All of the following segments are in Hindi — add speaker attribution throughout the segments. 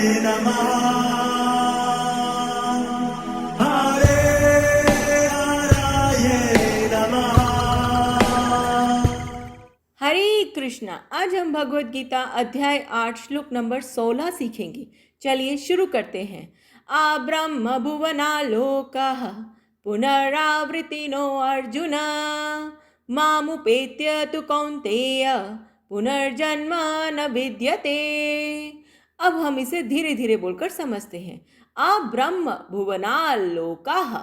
Speaker 1: नमः हरे हराये नमः।
Speaker 2: हरे कृष्णा। आज हम भगवत गीता अध्याय 8 श्लोक नंबर 16 सीखेंगे। चलिए शुरू करते हैं। आ ब्रह्म भुवना लोकः पुनरावृत्तिनो अर्जुन मामुपेत्य तु कौन्तेय पुनर्जन्म न विद्यते। अब हम इसे धीरे धीरे बोलकर समझते हैं। आ ब्रह्म भुवना लोकः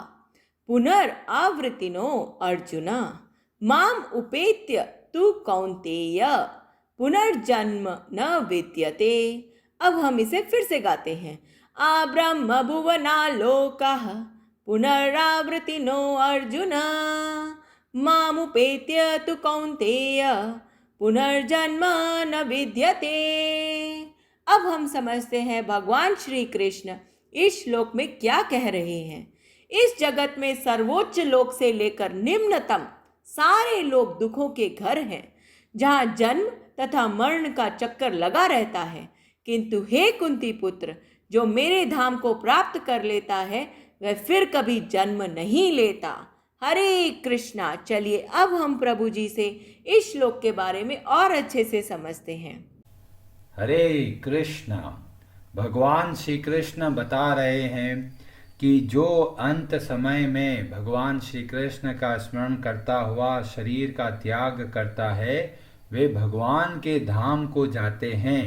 Speaker 2: पुनरावृत्तिनो अर्जुन माम उपेत्य तु कौन्तेय पुनर्जन्म न विद्यते। अब हम इसे फिर से गाते हैं। आ ब्रह्म भुवना लोकः पुनरावृत्तिनो अर्जुन मामुपेत्य तु कौन्तेय पुनर्जन्म न विद्यते। अब हम समझते हैं भगवान श्री कृष्ण इस श्लोक में क्या कह रहे हैं। इस जगत में सर्वोच्च लोक से लेकर निम्नतम सारे लोग दुखों के घर हैं, जहाँ जन्म तथा मरण का चक्कर लगा रहता है। किंतु हे कुंती पुत्र, जो मेरे धाम को प्राप्त कर लेता है वह फिर कभी जन्म नहीं लेता। हरे कृष्णा। चलिए अब हम प्रभु जी से इस श्लोक के बारे में और अच्छे से समझते हैं।
Speaker 3: हरे कृष्णा। भगवान श्री कृष्ण बता रहे हैं कि जो अंत समय में भगवान श्री कृष्ण का स्मरण करता हुआ शरीर का त्याग करता है वे भगवान के धाम को जाते हैं।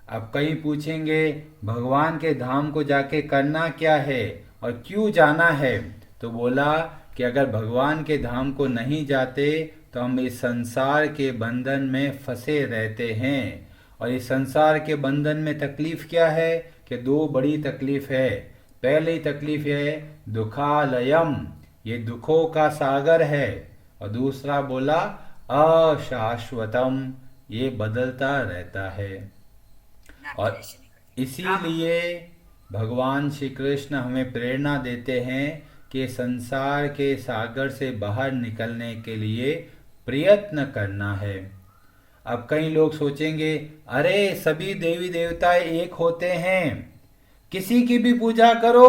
Speaker 3: अब कई पूछेंगे भगवान के धाम को जाके करना क्या है और क्यों जाना है। तो बोला कि अगर भगवान के धाम को नहीं जाते तो हम इस संसार के बंधन में फंसे रहते हैं। और इस संसार के बंधन में तकलीफ क्या है कि दो बड़ी तकलीफ है। पहली तकलीफ है दुखालयम, ये दुखों का सागर है। और दूसरा बोला अशाश्वतम, ये बदलता रहता है। और इसीलिए भगवान श्री कृष्ण हमें प्रेरणा देते हैं कि संसार के सागर से बाहर निकलने के लिए प्रयत्न करना है। अब कई लोग सोचेंगे अरे सभी देवी देवता एक होते हैं, किसी की भी पूजा करो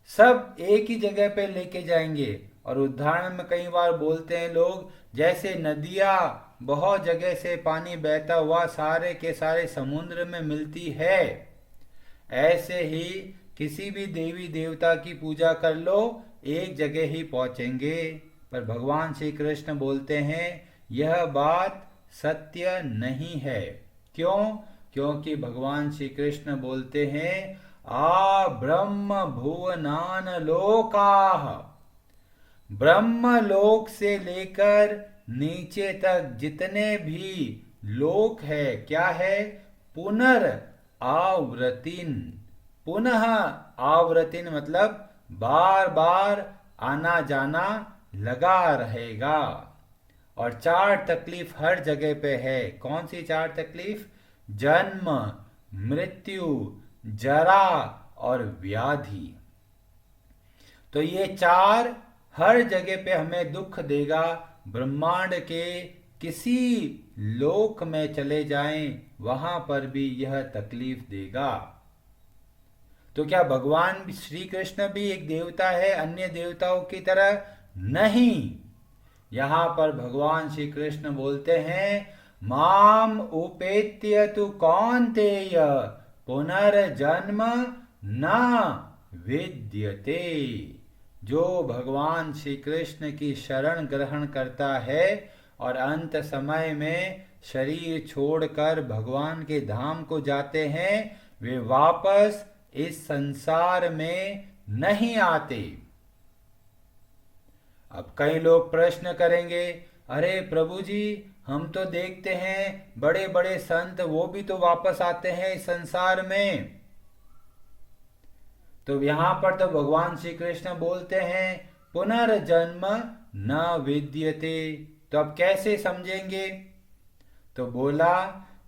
Speaker 3: सब एक ही जगह पे लेके जाएंगे। और उदाहरण में कई बार बोलते हैं लोग, जैसे नदियाँ बहुत जगह से पानी बहता हुआ सारे के सारे समुद्र में मिलती है, ऐसे ही किसी भी देवी देवता की पूजा कर लो एक जगह ही पहुंचेंगे। पर भगवान श्री कृष्ण बोलते हैं यह बात सत्य नहीं है। क्यों? क्योंकि भगवान श्री कृष्ण बोलते हैं आ ब्रह्म भुवनान लोकाः, ब्रह्म लोक से लेकर नीचे तक जितने भी लोक है क्या है, पुनर्आवृतिन। पुनः आवृतिन मतलब बार बार आना जाना लगा रहेगा। और चार तकलीफ हर जगह पे है। कौन सी चार तकलीफ? जन्म, मृत्यु, जरा और व्याधि। तो ये चार हर जगह पे हमें दुख देगा। ब्रह्मांड के किसी लोक में चले जाएं वहां पर भी यह तकलीफ देगा। तो क्या भगवान श्री कृष्ण भी एक देवता है अन्य देवताओं की तरह? नहीं। यहाँ पर भगवान श्री कृष्ण बोलते हैं माम उपेत्य तु कौन्तेय पुनर्जन्म न विद्यते। जो भगवान श्री कृष्ण की शरण ग्रहण करता है और अंत समय में शरीर छोड़कर भगवान के धाम को जाते हैं वे वापस इस संसार में नहीं आते। अब कई लोग प्रश्न करेंगे अरे प्रभु जी हम तो देखते हैं बड़े बड़े संत वो भी तो वापस आते हैं इस संसार में। तो यहां पर तो भगवान श्री कृष्ण बोलते हैं पुनर्जन्म न विद्यते। तो अब कैसे समझेंगे? तो बोला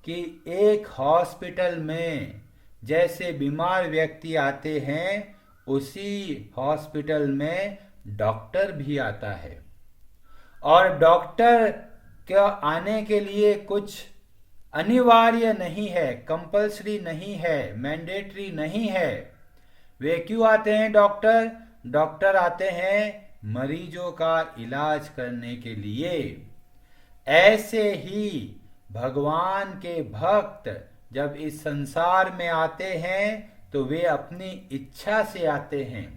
Speaker 3: कि एक हॉस्पिटल में जैसे बीमार व्यक्ति आते हैं उसी हॉस्पिटल में डॉक्टर भी आता है। और डॉक्टर के आने के लिए कुछ अनिवार्य नहीं है, कंपल्सरी नहीं है, मैंडेटरी नहीं है। वे क्यों आते हैं डॉक्टर? डॉक्टर आते हैं मरीजों का इलाज करने के लिए। ऐसे ही भगवान के भक्त जब इस संसार में आते हैं तो वे अपनी इच्छा से आते हैं।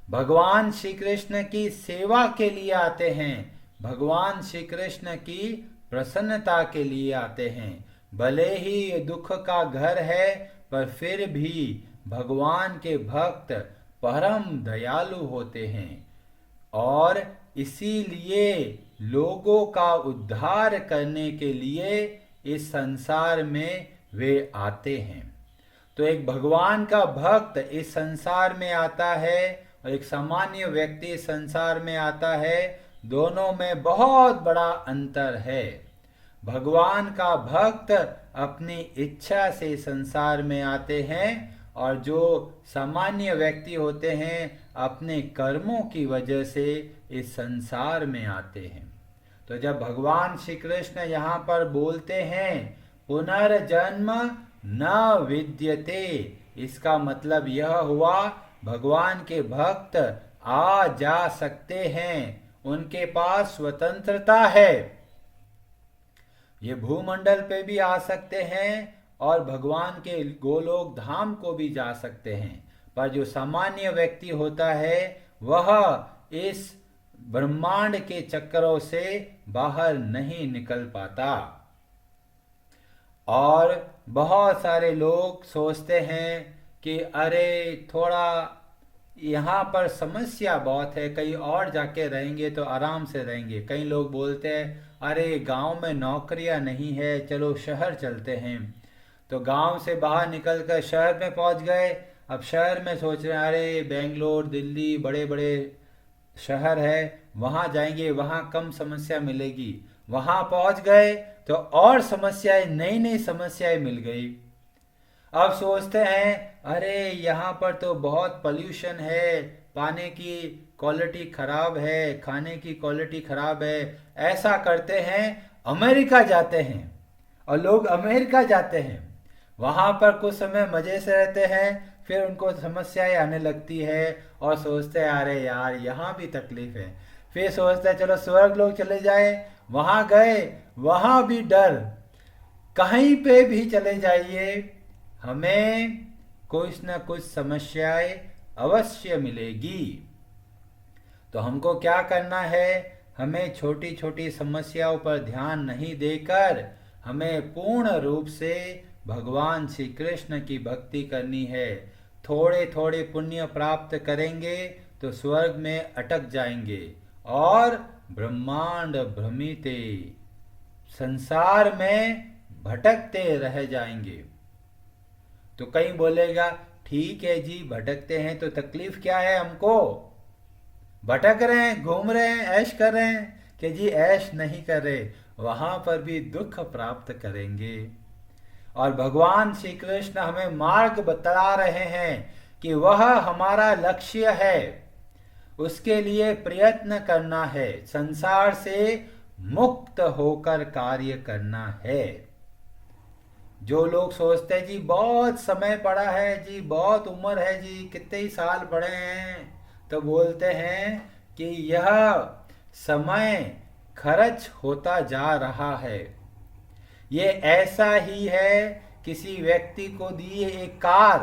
Speaker 3: भगवान श्री कृष्ण की सेवा के लिए आते हैं, भगवान श्री कृष्ण की प्रसन्नता के लिए आते हैं। भले ही ये दुख का घर है, पर फिर भी भगवान के भक्त परम दयालु होते हैं और इसीलिए लोगों का उद्धार करने के लिए इस संसार में वे आते हैं। तो एक भगवान का भक्त इस संसार में आता है और एक सामान्य व्यक्ति इस संसार में आता है, दोनों में बहुत बड़ा अंतर है। भगवान का भक्त अपनी इच्छा से संसार में आते हैं और जो सामान्य व्यक्ति होते हैं अपने कर्मों की वजह से इस संसार में आते हैं। तो जब भगवान श्री कृष्ण यहाँ पर बोलते हैं पुनर्जन्म न विद्यते, इसका मतलब यह हुआ भगवान के भक्त आ जा सकते हैं, उनके पास स्वतंत्रता है। ये भूमंडल पे भी आ सकते हैं और भगवान के गोलोक धाम को भी जा सकते हैं, पर जो सामान्य व्यक्ति होता है वह इस ब्रह्मांड के चक्करों से बाहर नहीं निकल पाता। और बहुत सारे लोग सोचते हैं कि अरे थोड़ा यहाँ पर समस्या बहुत है, कहीं और जाके रहेंगे तो आराम से रहेंगे। कई लोग बोलते हैं अरे गांव में नौकरियां नहीं है, चलो शहर चलते हैं। तो गांव से बाहर निकलकर शहर में पहुंच गए। अब शहर में सोच रहे हैं अरे बेंगलोर, दिल्ली बड़े बड़े शहर है, वहां जाएंगे, वहां कम समस्या मिलेगी। वहां पहुंच गए तो और समस्याएं, नई नई समस्याएं मिल गई। अब सोचते हैं अरे यहाँ पर तो बहुत पोल्यूशन है, पानी की क्वालिटी खराब है, खाने की क्वालिटी खराब है। ऐसा करते हैं अमेरिका जाते हैं और लोग अमेरिका जाते हैं, वहां पर कुछ समय मजे से रहते हैं, फिर उनको समस्याएं आने लगती है और सोचते हैं अरे यार यहाँ भी तकलीफ है। फिर सोचते हैं चलो स्वर्ग लोग चले जाए, वहां गए, वहां भी डर। कहीं पे भी चले जाइए हमें कुछ न कुछ समस्याएं अवश्य मिलेगी। तो हमको क्या करना है? हमें छोटी छोटी समस्याओं पर ध्यान नहीं देकर हमें पूर्ण रूप से भगवान श्री कृष्ण की भक्ति करनी है। थोड़े थोड़े पुण्य प्राप्त करेंगे तो स्वर्ग में अटक जाएंगे और ब्रह्मांड भ्रमिते, संसार में भटकते रह जाएंगे। तो कहीं बोलेगा ठीक है जी, भटकते हैं तो तकलीफ क्या है हमको? भटक रहे हैं, घूम रहे हैं, ऐश कर रहे हैं कि जी ऐश नहीं कर रहे, वहां पर भी दुख प्राप्त करेंगे। और भगवान श्री कृष्ण हमें मार्ग बता रहे हैं कि वह हमारा लक्ष्य है, उसके लिए प्रयत्न करना है, संसार से मुक्त होकर कार्य करना है। जो लोग सोचते हैं जी बहुत समय पड़ा है जी, बहुत उम्र है जी, कितने ही साल पड़े हैं, तो बोलते हैं कि यह समय खर्च होता जा रहा है। ये ऐसा ही है किसी व्यक्ति को दी एक कार,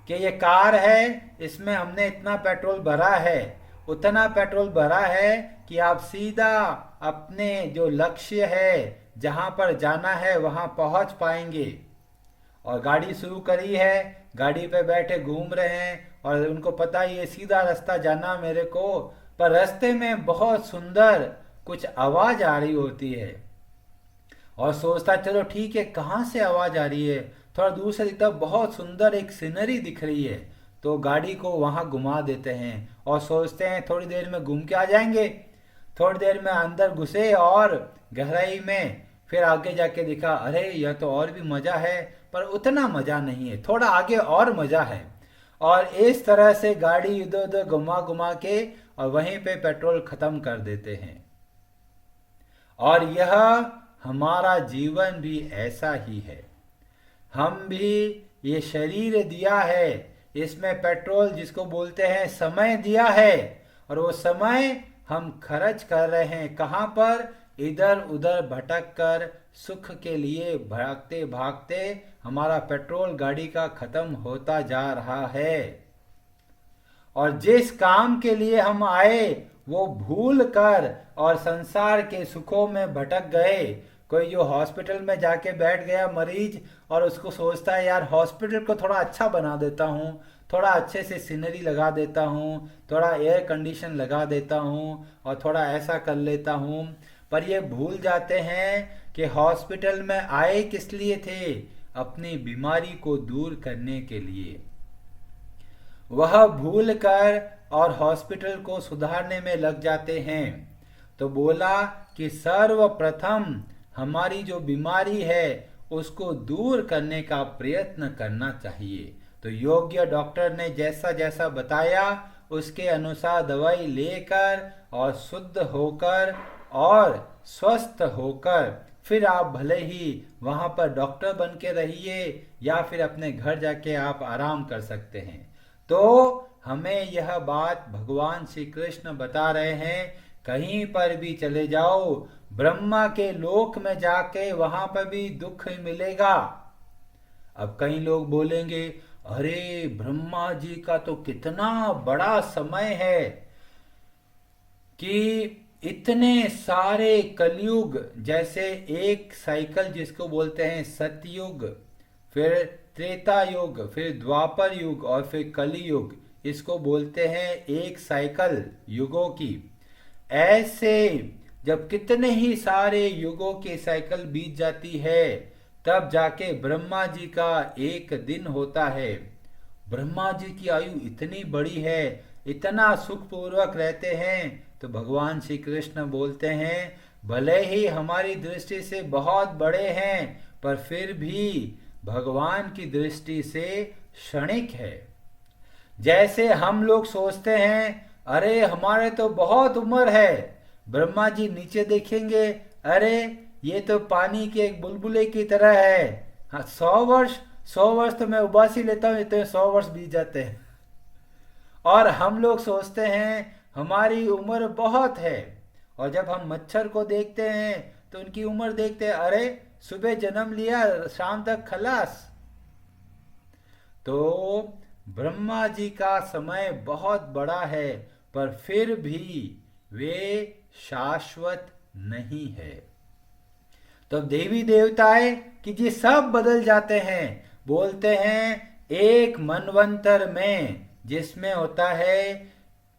Speaker 3: कि ये कार है, इसमें हमने इतना पेट्रोल भरा है, उतना पेट्रोल भरा है कि आप सीधा अपने जो लक्ष्य है, जहां पर जाना है वहां पहुंच पाएंगे। और गाड़ी शुरू करी है, गाड़ी पे बैठे घूम रहे हैं और उनको पता ही है सीधा रास्ता जाना मेरे को, पर रास्ते में बहुत सुंदर कुछ आवाज आ रही होती है और सोचता चलो ठीक है कहाँ से आवाज आ रही है, थोड़ा दूर से दिखता बहुत सुंदर एक सीनरी दिख रही है, तो गाड़ी को वहां घुमा देते हैं और सोचते हैं थोड़ी देर में घूम के आ जाएंगे। थोड़ी देर में अंदर घुसे और गहराई में, फिर आगे जाके दिखा अरे यह तो और भी मजा है, पर उतना मजा नहीं है, थोड़ा आगे और मजा है। और इस तरह से गाड़ी इधर उधर घुमा घुमा के और वहीं पे पेट्रोल खत्म कर देते हैं। और यह हमारा जीवन भी ऐसा ही है। हम भी ये शरीर दिया है, इसमें पेट्रोल जिसको बोलते हैं समय दिया है, और वो समय हम खर्च कर रहे हैं कहाँ पर? इधर उधर भटक कर सुख के लिए भागते भागते हमारा पेट्रोल गाड़ी का खत्म होता जा रहा है। और जिस काम के लिए हम आए वो भूल कर और संसार के सुखों में भटक गए। कोई जो हॉस्पिटल में जाके बैठ गया मरीज और उसको सोचता है यार हॉस्पिटल को थोड़ा अच्छा बना देता हूँ, थोड़ा अच्छे से सीनरी लगा देता हूँ, थोड़ा एयर कंडीशन लगा देता हूँ और थोड़ा ऐसा कर लेता हूँ, पर ये भूल जाते हैं कि हॉस्पिटल में आए किस लिए थे? अपनी बीमारी को दूर करने के लिए। वह भूल कर और हॉस्पिटल को सुधारने में लग जाते हैं। तो बोला कि सर्वप्रथम हमारी जो बीमारी है उसको दूर करने का प्रयत्न करना चाहिए। तो योग्य डॉक्टर ने जैसा जैसा बताया उसके अनुसार दवाई लेकर और शुद्ध होकर और स्वस्थ होकर फिर आप भले ही वहां पर डॉक्टर बन के रहिए या फिर अपने घर जाके आप आराम कर सकते हैं। तो हमें यह बात भगवान श्री कृष्ण बता रहे हैं, कहीं पर भी चले जाओ, ब्रह्मा के लोक में जाके वहां पर भी दुख मिलेगा। अब कई लोग बोलेंगे अरे ब्रह्मा जी का तो कितना बड़ा समय है कि इतने सारे कलयुग, जैसे एक साइकिल जिसको बोलते हैं सतयुग, फिर त्रेता युग, फिर द्वापर युग और फिर कलियुग, इसको बोलते हैं एक साइकिल युगों की। ऐसे जब कितने ही सारे युगों की साइकिल बीत जाती है तब जाके ब्रह्मा जी का एक दिन होता है। ब्रह्मा जी की आयु इतनी बड़ी है, इतना सुखपूर्वक रहते हैं, तो भगवान श्री कृष्ण बोलते हैं भले ही हमारी दृष्टि से बहुत बड़े हैं पर फिर भी भगवान की दृष्टि से क्षणिक है। जैसे हम लोग सोचते हैं अरे हमारे तो बहुत उम्र है, ब्रह्मा जी नीचे देखेंगे अरे ये तो पानी के एक बुलबुले की तरह है, हाँ 100 वर्ष तो मैं उबासी लेता हूँ, तो 100 वर्ष बीत जाते हैं। और हम लोग सोचते हैं हमारी उम्र बहुत है, और जब हम मच्छर को देखते हैं तो उनकी उम्र देखते हैं अरे सुबह जन्म लिया शाम तक खलास। तो ब्रह्मा जी का समय बहुत बड़ा है पर फिर भी वे शाश्वत नहीं है। तो देवी देवताएं कि जी सब बदल जाते हैं। बोलते हैं एक मनवंतर में जिसमें होता है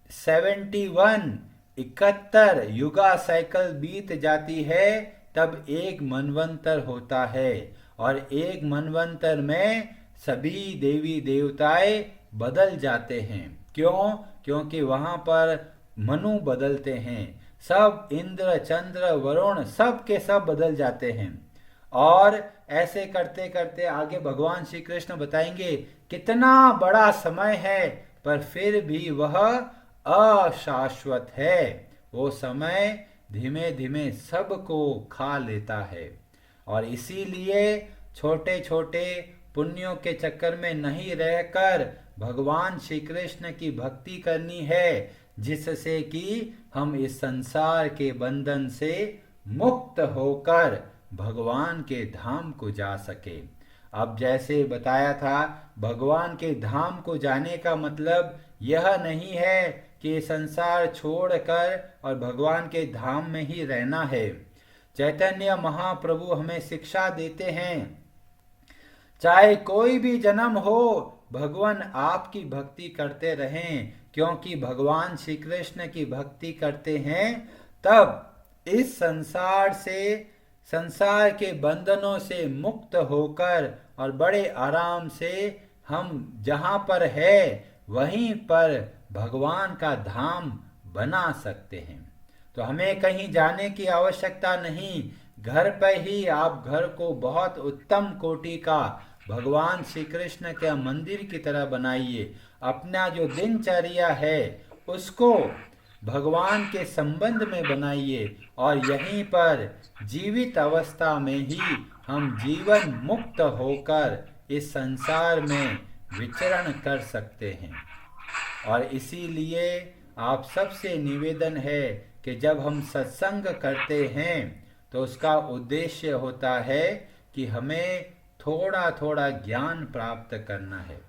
Speaker 3: 71 युगा साइकिल बीत जाती है तब एक मनवंतर होता है, और एक मनवंतर में सभी देवी देवताएं बदल जाते हैं। क्यों? क्योंकि वहां पर मनु बदलते हैं, सब इंद्र चंद्र वरुण सब के सब बदल जाते हैं। और ऐसे करते करते आगे भगवान श्री कृष्ण बताएंगे कितना बड़ा समय है पर फिर भी वह अशाश्वत है। वो समय धीमे धीमे सबको खा लेता है, और इसीलिए छोटे छोटे पुण्यों के चक्कर में नहीं रहकर भगवान श्री कृष्ण की भक्ति करनी है, जिससे कि हम इस संसार के बंधन से मुक्त होकर भगवान के धाम को जा सके। अब जैसे बताया था भगवान के धाम को जाने का मतलब यह नहीं है कि संसार छोड़कर और भगवान के धाम में ही रहना है। चैतन्य महाप्रभु हमें शिक्षा देते हैं चाहे कोई भी जन्म हो भगवान आपकी भक्ति करते रहें, क्योंकि भगवान श्री कृष्ण की भक्ति करते हैं तब इस संसार के बंधनों से मुक्त होकर और बड़े आराम से हम जहाँ पर है वहीं पर भगवान का धाम बना सकते हैं। तो हमें कहीं जाने की आवश्यकता नहीं, घर पर ही आप घर को बहुत उत्तम कोटि का भगवान श्री कृष्ण के मंदिर की तरह बनाइए। अपना जो दिनचर्या है उसको भगवान के संबंध में बनाइए, और यहीं पर जीवित अवस्था में ही हम जीवन मुक्त होकर इस संसार में विचरण कर सकते हैं। और इसीलिए आप सबसे निवेदन है कि जब हम सत्संग करते हैं तो उसका उद्देश्य होता है कि हमें थोड़ा थोड़ा ज्ञान प्राप्त करना है।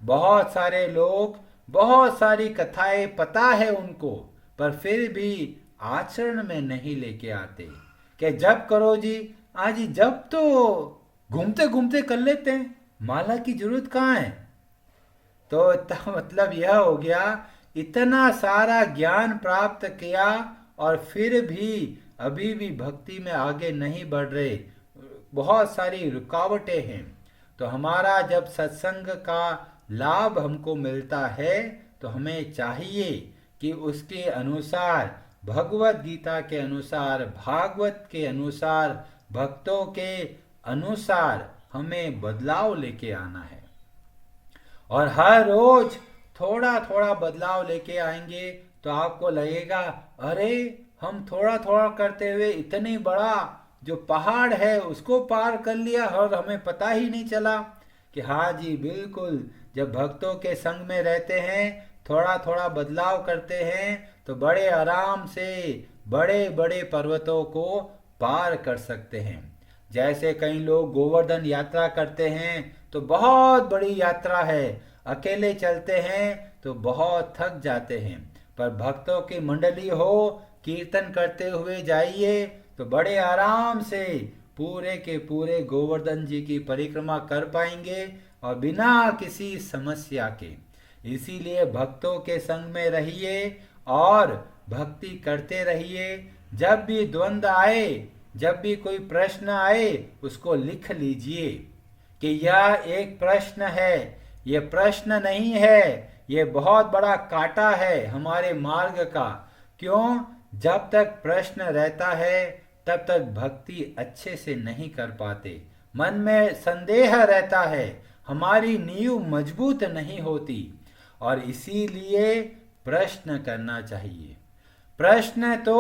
Speaker 3: बहुत सारे लोग बहुत सारी कथाएं पता है उनको, पर फिर भी आचरण में नहीं लेके आते कि जब करो जी, आज ही जब तो घूमते घूमते कर लेते हैं, माला की जरूरत कहाँ है। तो इसका मतलब यह हो गया, इतना सारा ज्ञान प्राप्त किया और फिर भी अभी भी भक्ति में आगे नहीं बढ़ रहे, बहुत सारी रुकावटें हैं। तो हमारा जब सत्संग का लाभ हमको मिलता है तो हमें चाहिए कि उसके अनुसार, भगवत गीता के अनुसार, भागवत के अनुसार, भक्तों के अनुसार हमें बदलाव लेके आना है। और हर रोज थोड़ा थोड़ा बदलाव लेके आएंगे तो आपको लगेगा, अरे हम थोड़ा थोड़ा करते हुए इतनी बड़ा जो पहाड़ है उसको पार कर लिया और हमें पता ही नहीं चला। कि हाँ जी बिल्कुल, जब भक्तों के संग में रहते हैं, थोड़ा थोड़ा बदलाव करते हैं तो बड़े आराम से बड़े बड़े पर्वतों को पार कर सकते हैं। जैसे कई लोग गोवर्धन यात्रा करते हैं तो बहुत बड़ी यात्रा है, अकेले चलते हैं तो बहुत थक जाते हैं, पर भक्तों की मंडली हो, कीर्तन करते हुए जाइए तो बड़े आराम से पूरे के पूरे गोवर्धन जी की परिक्रमा कर पाएंगे और बिना किसी समस्या के। इसीलिए भक्तों के संग में रहिए और भक्ति करते रहिए। जब भी द्वंद्व आए, जब भी कोई प्रश्न आए, उसको लिख लीजिए कि यह एक प्रश्न है, ये प्रश्न नहीं है, ये बहुत बड़ा कांटा है हमारे मार्ग का। क्यों? जब तक प्रश्न रहता है तब तक भक्ति अच्छे से नहीं कर पाते, मन में संदेह रहता है, हमारी नींव मजबूत नहीं होती। और इसीलिए प्रश्न करना चाहिए। प्रश्न तो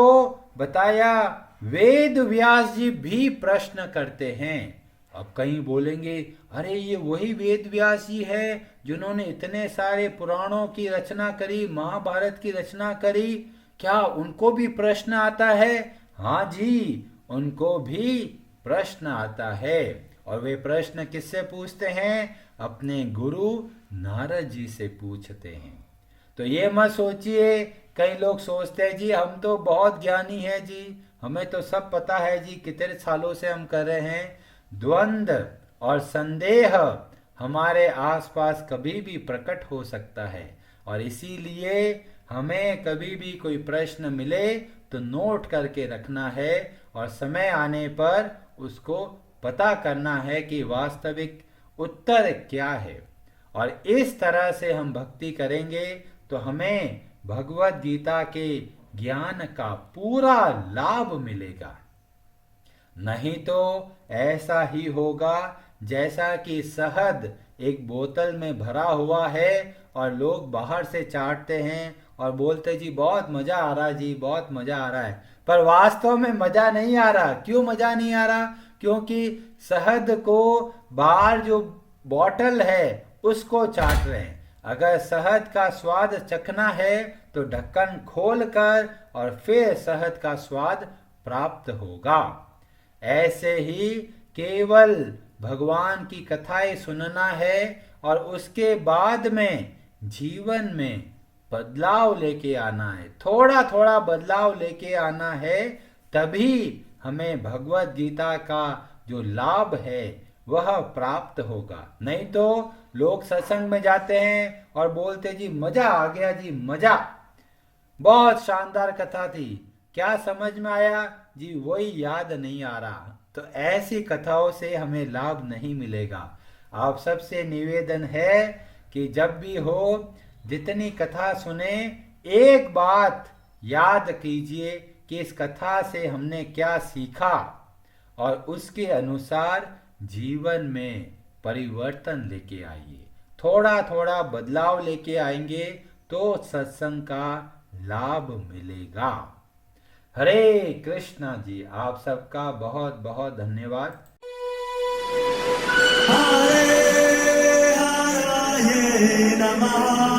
Speaker 3: बताया, वेद व्यास जी भी प्रश्न करते हैं। अब कहीं बोलेंगे, अरे ये वही वेद व्यास जी है जिन्होंने इतने सारे पुराणों की रचना करी, महाभारत की रचना करी, क्या उनको भी प्रश्न आता है? हाँ जी, उनको भी प्रश्न आता है। और वे प्रश्न किससे पूछते हैं? अपने गुरु नारद जी से पूछते हैं। तो ये मत सोचिए, कई लोग सोचते हैं जी हम तो बहुत ज्ञानी हैं जी, हमें तो सब पता है जी, कितने सालों से हम कर रहे हैं। द्वंद्व और संदेह हमारे आसपास कभी भी प्रकट हो सकता है, और इसीलिए हमें कभी भी कोई प्रश्न मिले तो नोट करके रखना है और समय आने पर उसको पता करना है कि वास्तविक उत्तर क्या है। और इस तरह से हम भक्ति करेंगे तो हमें भगवत गीता के ज्ञान का पूरा लाभ मिलेगा। नहीं तो ऐसा ही होगा जैसा कि शहद एक बोतल में भरा हुआ है और लोग बाहर से चाटते हैं और बोलते जी बहुत मजा आ रहा है जी, बहुत मजा आ रहा है, पर वास्तव में मजा नहीं आ रहा। क्यों मजा नहीं आ रहा? क्योंकि शहद को बाहर जो बॉटल है उसको चाट रहे हैं। अगर शहद का स्वाद चखना है तो ढक्कन खोलकर और फिर शहद का स्वाद प्राप्त होगा। ऐसे ही केवल भगवान की कथाएं सुनना है और उसके बाद में जीवन में बदलाव लेके आना है, थोड़ा थोड़ा बदलाव लेके आना है, तभी हमें भगवत गीता का जो लाभ है वह प्राप्त होगा। नहीं तो लोग सत्संग में जाते हैं और बोलते जी मजा आ गया जी, मजा, बहुत शानदार कथा थी, क्या समझ में आया जी, वही याद नहीं आ रहा। तो ऐसी कथाओं से हमें लाभ नहीं मिलेगा। आप सबसे निवेदन है कि जब भी हो, जितनी कथा सुने, एक बात याद कीजिए कि इस कथा से हमने क्या सीखा और उसके अनुसार जीवन में परिवर्तन लेके आइए। थोड़ा थोड़ा बदलाव लेके आएंगे तो सत्संग का लाभ मिलेगा। हरे कृष्णा जी, आप सबका बहुत बहुत धन्यवाद।
Speaker 1: Hare Hare Namaha